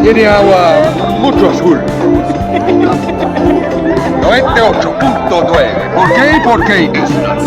Tiene agua mucho azul. 98.9. ¿Por qué? Porque Islas.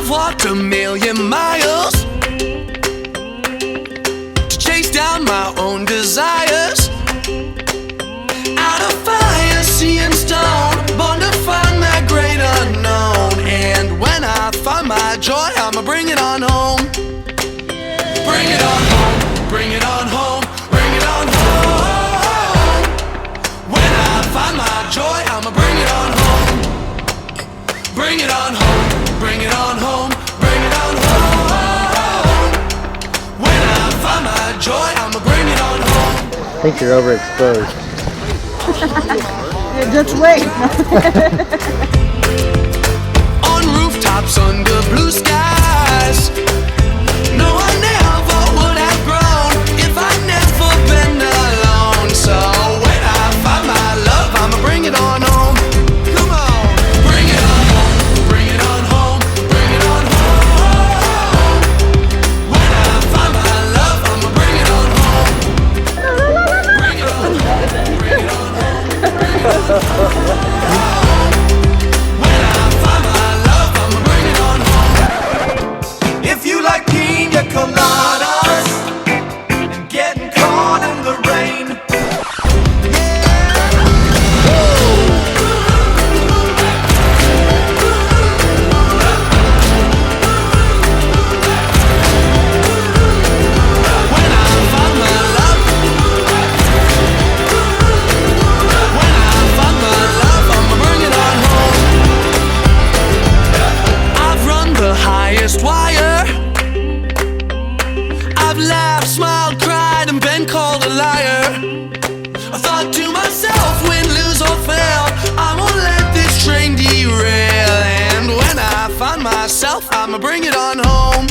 Walked a million miles to chase down my own desires. Out of fire, sea and stone, born to find that great unknown. And when I find my joy, I'ma bring it on home. Bring it on home, bring it on home, bring it on home. When I find my joy, I'ma bring it on home. Bring it on home. Bring it on home, bring it on home. When I find my joy, I'ma bring it on home. I think you're overexposed. Just wait. On rooftops under blue skies. No, I never would have grown if I'd never been alone. So when I find my love, I'ma bring it on home. Come on, bring it on home, bring it on home. When I find my love, I'ma bring it on home. If you like Pina Coladas and getting caught in the rain, when I find my love, when I find my love, I'ma bring it on home. I've run the highest wire. I've laughed, smiled, cried, and been called a liar. I thought to myself, win, lose, or fail, I'm gonna let this train derail. And when I find myself, I'ma bring it on home.